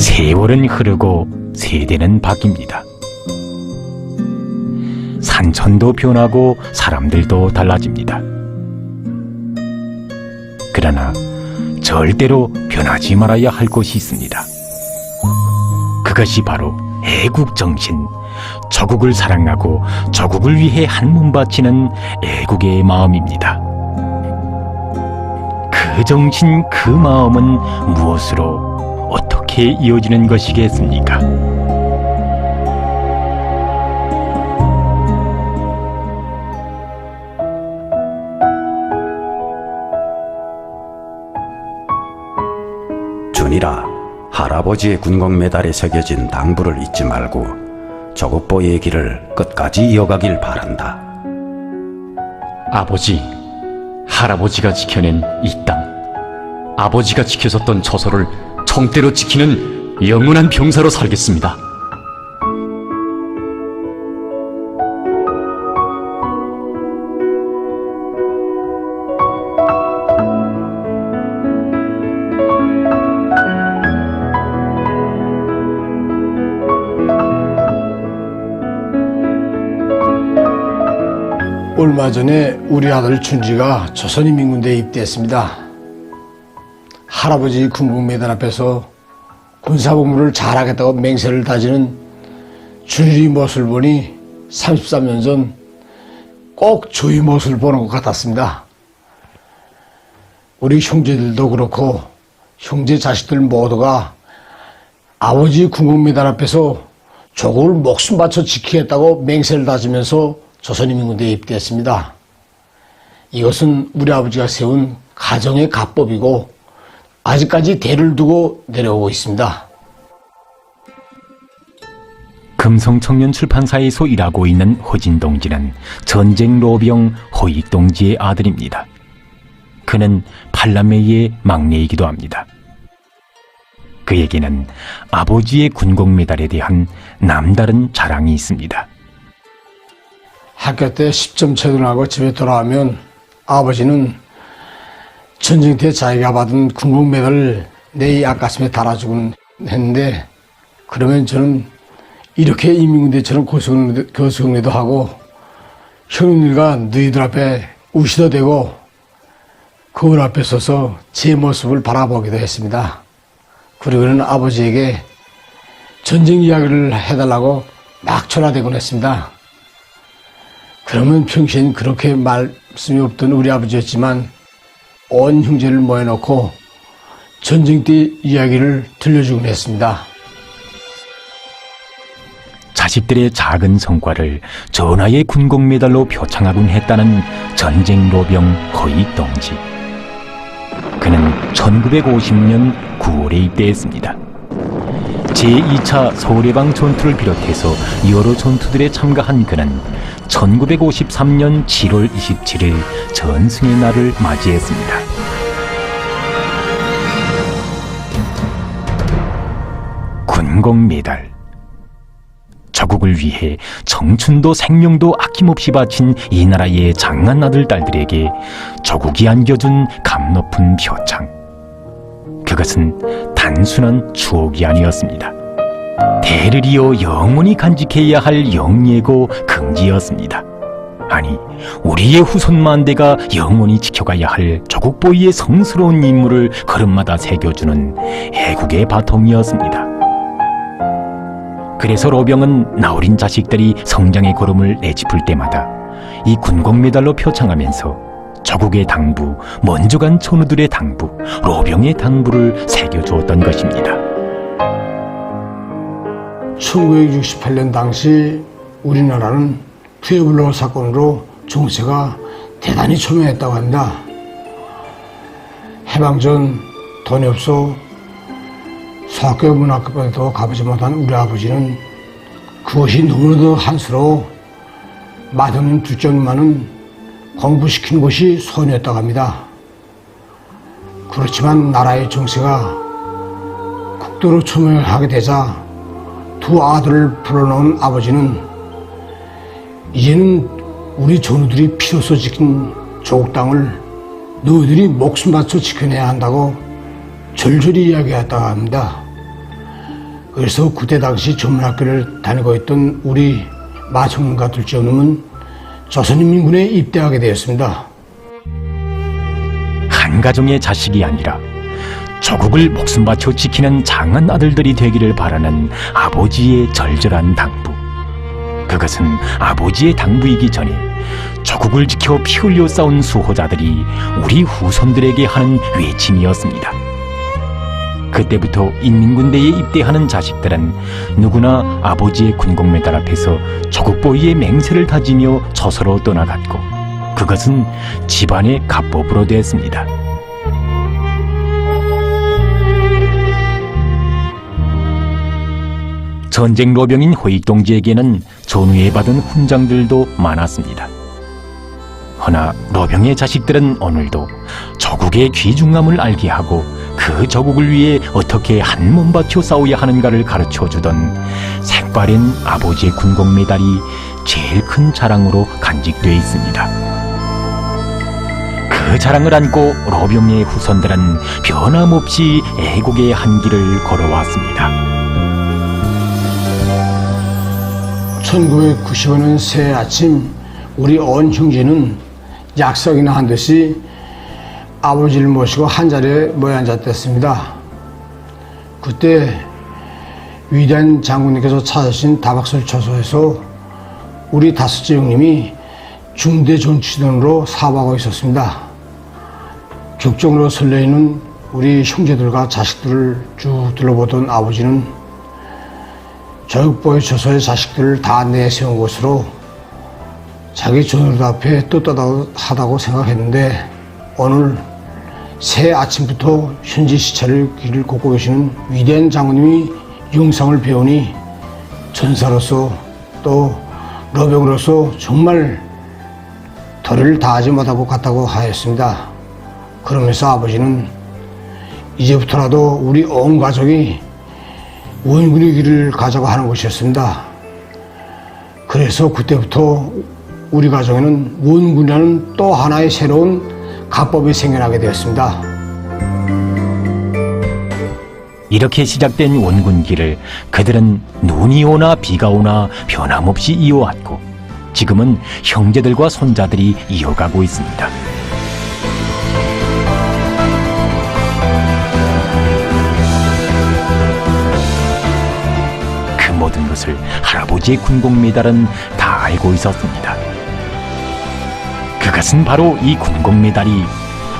세월은 흐르고 세대는 바뀝니다. 산천도 변하고 사람들도 달라집니다. 그러나 절대로 변하지 말아야 할 것이 있습니다. 그것이 바로 애국정신, 조국을 사랑하고 조국을 위해 한몸 바치는 애국의 마음입니다. 그 정신, 그 마음은 무엇으로 어떻게 이어지는 것이겠습니까? 준이라, 할아버지의 군공 메달에 새겨진 당부를 잊지 말고 조국보의 길을 끝까지 이어가길 바란다. 아버지, 할아버지가 지켜낸 이 땅, 아버지가 지켜줬던 저서를 정대로 지키는 영원한 병사로 살겠습니다. 얼마 전에 우리 아들 준지가 조선인민군대에 입대했습니다. 할아버지 군국메달 앞에서 군사복무를 잘하겠다고 맹세를 다지는 준일이 모습을 보니 33년 전 꼭 저희 모습을 보는 것 같았습니다. 우리 형제들도 그렇고 형제 자식들 모두가 아버지 군국메달 앞에서 조국을 목숨 바쳐 지키겠다고 맹세를 다지면서 조선인민군대에 입대했습니다. 이것은 우리 아버지가 세운 가정의 가법이고 아직까지 대를 두고 내려오고 있습니다. 금성청년 출판사에서 일하고 있는 허진 동지는 전쟁 로병 허익 동지의 아들입니다. 그는 8남매의 막내이기도 합니다. 그에게는 아버지의 군공 메달에 대한 남다른 자랑이 있습니다. 학교 때 10점 채점하고 집에 돌아오면 아버지는 전쟁 때 자기가 받은 군국 메달을 내 앞가슴에 달아주곤 했는데, 그러면 저는 이렇게 인민군대처럼 고성내도 하고 형님들과 너희들 앞에 우시도 되고 거울 앞에 서서 제 모습을 바라보기도 했습니다. 그리고는 아버지에게 전쟁 이야기를 해달라고 막 전화대곤 했습니다. 그러면 평소엔 그렇게 말씀이 없던 우리 아버지였지만 온 형제를 모여놓고 전쟁 때 이야기를 들려주곤 했습니다. 자식들의 작은 성과를 전하의 군공 메달로 표창하곤 했다는 전쟁 로병 허익 동지. 그는 1950년 9월에 입대했습니다. 제2차 서울해방 전투를 비롯해서 여러 전투들에 참가한 그는 1953년 7월 27일 전승의 날을 맞이했습니다. 군공 메달. 조국을 위해 청춘도 생명도 아낌없이 바친 이 나라의 장한 아들 딸들에게 조국이 안겨준 감 높은 표창. 그것은 단순한 추억이 아니었습니다. 대를 이어 영원히 간직해야 할 영예고 긍지였습니다. 아니, 우리의 후손 만대가 영원히 지켜가야 할 조국보위의 성스러운 임무를 걸음마다 새겨주는 애국의 바통이었습니다. 그래서 로병은 나어린 자식들이 성장의 걸음을 내짚을 때마다 이 군공 메달로 표창하면서 조국의 당부, 먼저 간 전우들의 당부, 로병의 당부를 새겨주었던 것입니다. 1968년 당시 우리나라는 푸에블로 사건으로 정세가 대단히 초면했다고 합니다. 해방 전 돈이 없어 소학교 문학교에도 가보지 못한 우리 아버지는 그것이 너무나도 한스러워 맛없는 두 점만은 공부시킨 것이 소원이었다고 합니다. 그렇지만 나라의 정세가 국도로 초면하게 되자 두 아들을 불러놓은 아버지는 이제는 우리 전우들이 피로써 지킨 조국 땅을 너희들이 목숨 바쳐 지켜내야 한다고 절절히 이야기했다고 합니다. 그래서 그때 당시 전문학교를 다니고 있던 우리 마청과 둘째 어머님은 조선인민군에 입대하게 되었습니다. 한 가정의 자식이 아니라 조국을 목숨 바쳐 지키는 장한 아들들이 되기를 바라는 아버지의 절절한 당부. 그것은 아버지의 당부이기 전에 조국을 지켜 피 흘려 싸운 수호자들이 우리 후손들에게 하는 외침이었습니다. 그때부터 인민군대에 입대하는 자식들은 누구나 아버지의 군공메달 앞에서 조국보위의 맹세를 다지며 저서로 떠나갔고, 그것은 집안의 갑법으로 됐습니다. 전쟁 로병인 호익동지에게는 전후에 받은 훈장들도 많았습니다. 허나 로병의 자식들은 오늘도 조국의 귀중함을 알게 하고 그 조국을 위해 어떻게 한 몸 바쳐 싸워야 하는가를 가르쳐주던 색바랜 아버지의 군공메달이 제일 큰 자랑으로 간직되어 있습니다. 그 자랑을 안고 로병의 후손들은 변함없이 애국의 한 길을 걸어왔습니다. 1995년 새해 아침 우리 온 형제는 약속이나 한 듯이 아버지를 모시고 한자리에 모여 앉았댔습니다. 그때 위대한 장군님께서 찾으신 다박설 초소에서 우리 다섯째 형님이 중대 전치전으로 사업하고 있었습니다. 격정으로 설레이는 우리 형제들과 자식들을 쭉 둘러보던 아버지는 조국보위 초소의 자식들을 다 내세운 것으로 자기 전우들 앞에 떳떳하다고 생각했는데, 오늘 새해 아침부터 현지 시차를 길을 걷고 계시는 위대한 장군님이 영상을 배우니 전사로서 또 로병으로서 정말 도리를 다하지 못하고 갔다고 하였습니다. 그러면서 아버지는 이제부터라도 우리 온 가족이 원군의 길을 가자고 하는 것이었습니다. 그래서 그때부터 우리 가정에는 원군이라는 또 하나의 새로운 가법이 생겨나게 되었습니다. 이렇게 시작된 원군길을 그들은 눈이 오나 비가 오나 변함없이 이어왔고, 지금은 형제들과 손자들이 이어가고 있습니다. 그 모든 것을 할아버지의 군공메달은 다 알고 있었습니다. 그것은 바로 이 군공메달이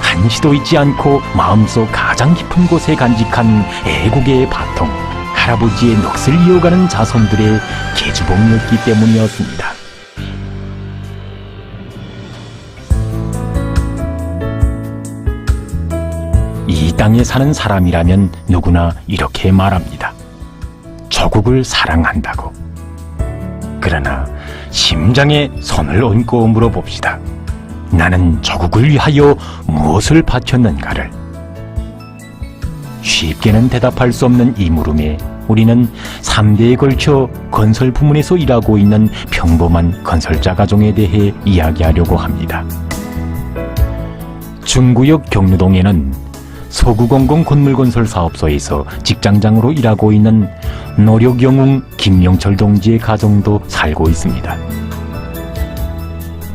한시도 잊지 않고 마음속 가장 깊은 곳에 간직한 애국의 바통, 할아버지의 넋을 이어가는 자손들의 계주복이었기 때문이었습니다. 이 땅에 사는 사람이라면 누구나 이렇게 말합니다. 조국을 사랑한다고. 그러나 심장에 손을 얹고 물어봅시다. 나는 조국을 위하여 무엇을 바쳤는가를. 쉽게는 대답할 수 없는 이 물음에 우리는 3대에 걸쳐 건설 부문에서 일하고 있는 평범한 건설자 가정에 대해 이야기하려고 합니다. 중구역 경루동에는 서구공공 건물건설 사업소에서 직장장으로 일하고 있는 노력영웅 김명철 동지의 가정도 살고 있습니다.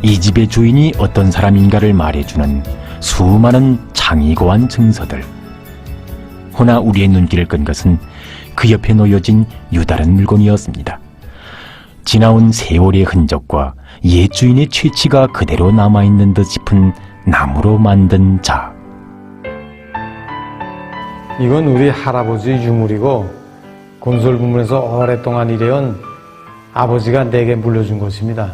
이 집의 주인이 어떤 사람인가를 말해주는 수많은 창의고한 증서들. 허나 우리의 눈길을 끈 것은 그 옆에 놓여진 유다른 물건이었습니다. 지나온 세월의 흔적과 옛 주인의 취치가 그대로 남아있는 듯 싶은 나무로 만든 자. 이건 우리 할아버지 유물이고 건설 부문에서 오랫동안 일해온 아버지가 내게 물려준 것입니다.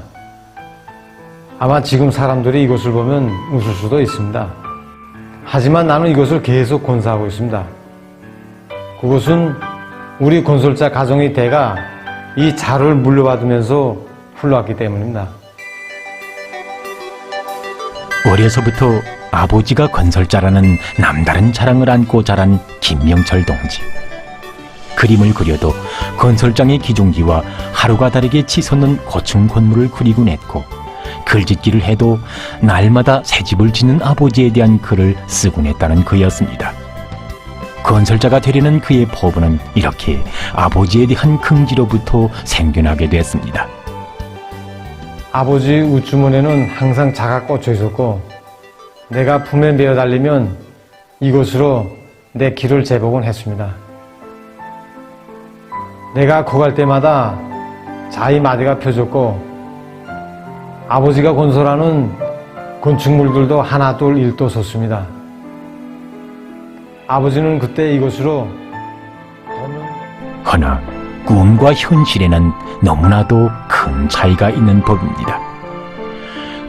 아마 지금 사람들이 이것을 보면 웃을 수도 있습니다. 하지만 나는 이것을 계속 건사하고 있습니다. 그것은 우리 건설자 가정의 대가 이 자를 물려받으면서 흘러왔기 때문입니다. 어려서부터 아버지가 건설자라는 남다른 자랑을 안고 자란 김명철 동지. 그림을 그려도 건설장의 기중기와 하루가 다르게 치솟는 고층 건물을 그리곤 했고, 글짓기를 해도 날마다 새 집을 짓는 아버지에 대한 글을 쓰곤 했다는 그였습니다. 건설자가 되려는 그의 포부는 이렇게 아버지에 대한 긍지로부터 생겨나게 됐습니다. 아버지 우주머니는 항상 자가 꽂혀 있었고 내가 품에 메어 달리면 이곳으로 내 길을 재보곤 했습니다. 내가 거갈 때마다 자의 마디가 펴졌고 아버지가 건설하는 건축물들도 하나 둘 일도 섰습니다. 아버지는 그때 이곳으로 허나 꿈과 현실에는 너무나도 큰 차이가 있는 법입니다.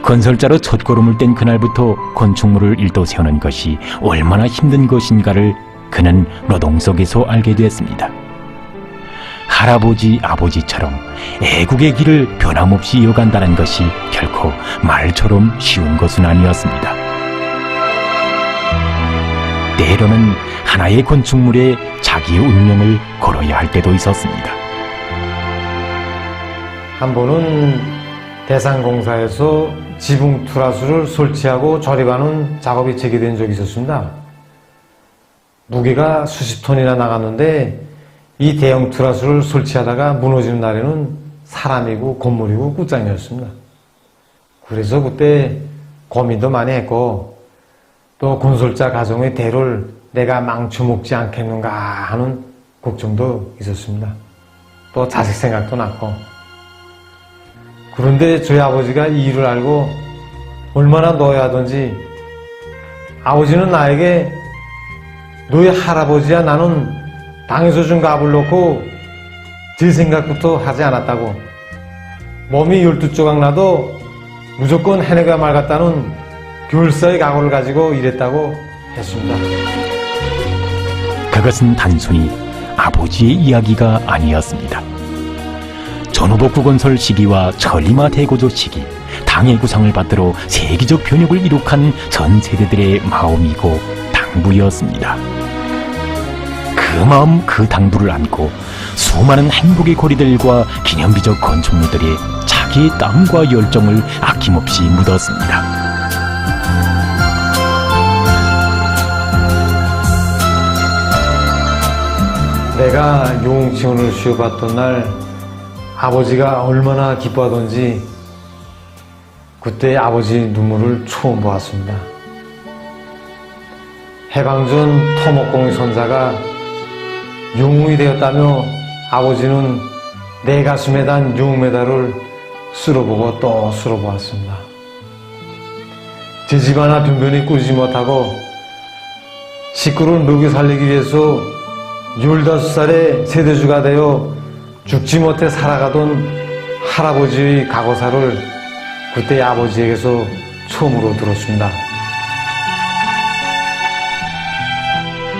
건설자로 첫걸음을 뗀 그날부터 건축물을 일도 세우는 것이 얼마나 힘든 것인가를 그는 노동 속에서 알게 되었습니다. 할아버지, 아버지처럼 애국의 길을 변함없이 이어간다는 것이 결코 말처럼 쉬운 것은 아니었습니다. 때로는 하나의 건축물에 자기의 운명을 걸어야 할 때도 있었습니다. 한 번은 대산공사에서 지붕 트라스를 설치하고 조립하는 작업이 제기된 적이 있었습니다. 무게가 수십 톤이나 나갔는데 이 대형 트라스를 설치하다가 무너지는 날에는 사람이고 건물이고 끝장이었습니다. 그래서 그때 고민도 많이 했고 또 건설자 가정의 대를 내가 망쳐먹지 않겠는가 하는 걱정도 있었습니다. 또 자식 생각도 났고 그런데 저희 아버지가 이 일을 알고 얼마나 노여하던지 아버지는 나에게 너의 할아버지야 나는 당에서 준 값을 놓고 질 생각부터 하지 않았다고 몸이 12조각 나도 무조건 해내가 말겠다는 결사의 각오를 가지고 일했다고 했습니다. 그것은 단순히 아버지의 이야기가 아니었습니다. 전후복구 건설 시기와 천리마 대고조 시기, 당의 구상을 받들어 세계적 변혁을 이룩한 전 세대들의 마음이고 당부였습니다. 그 마음, 그 당부를 안고 수많은 행복의 고리들과 기념비적 건축물들이 자기의 땀과 열정을 아낌없이 묻었습니다. 내가 용칭원을 쉬어봤던 날 아버지가 얼마나 기뻐하던지 그때 아버지 눈물을 처음 보았습니다. 해방전 토목공의 선사가 영웅이 되었다며 아버지는 내 가슴에 단 영웅메달을 쓸어보고 또 쓸어보았습니다. 제 집 하나 변변히 꾸리지 못하고 식구를 먹여 살리기 위해서 15살의 세대주가 되어 죽지 못해 살아가던 할아버지의 각오사를 그때 아버지에게서 처음으로 들었습니다.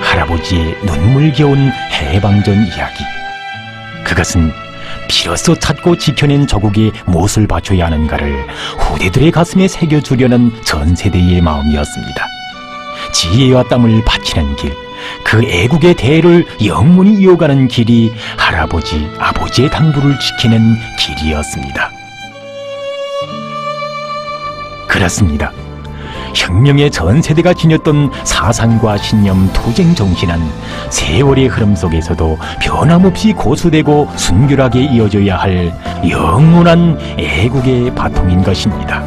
할아버지의 눈물겨운 해방전 이야기. 그것은 비로소 찾고 지켜낸 조국의 무엇을 바쳐야 하는가를 후대들의 가슴에 새겨주려는 전 세대의 마음이었습니다. 지혜와 땀을 바치는 길, 그 애국의 대를 영원히 이어가는 길이 할아버지, 아버지의 당부를 지키는 길이었습니다. 그렇습니다. 혁명의 전 세대가 지녔던 사상과 신념, 투쟁 정신은 세월의 흐름 속에서도 변함없이 고수되고 순결하게 이어져야 할 영원한 애국의 바통인 것입니다.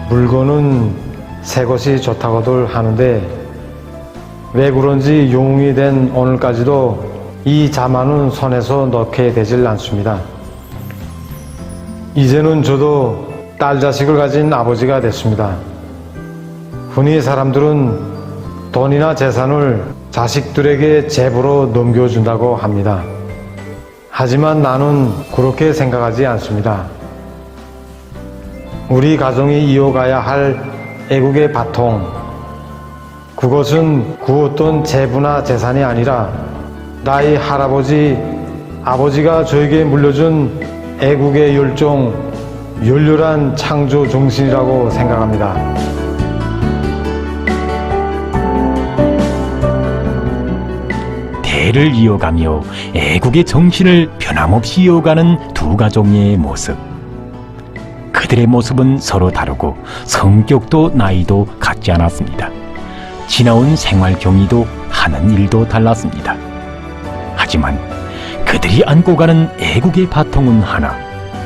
물건은 새 것이 좋다고들 하는데 왜 그런지 영웅이 된 오늘까지도 이 자만은 손에서 놓게 되질 않습니다. 이제는 저도 딸 자식을 가진 아버지가 됐습니다. 흔히 사람들은 돈이나 재산을 자식들에게 제보로 넘겨준다고 합니다. 하지만 나는 그렇게 생각하지 않습니다. 우리 가정이 이어가야 할 애국의 바통, 그것은 그 어떤 재부나 재산이 아니라 나의 할아버지, 아버지가 저에게 물려준 애국의 열정, 열렬한 창조 정신이라고 생각합니다. 대를 이어가며 애국의 정신을 변함없이 이어가는 두 가족의 모습. 그들의 모습은 서로 다르고 성격도 나이도 같지 않았습니다. 지나온 생활 경위도 하는 일도 달랐습니다. 하지만 그들이 안고 가는 애국의 바통은 하나.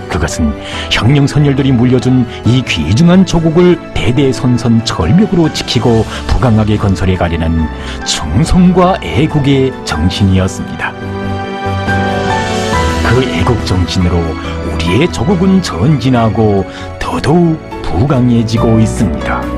그것은 형령선열들이 물려준 이 귀중한 조국을 대대손손 절벽으로 지키고 부강하게 건설해 가려는 충성과 애국의 정신이었습니다. 그 애국 정신으로 우리의 조국은 전진하고 더더욱 부강해지고 있습니다.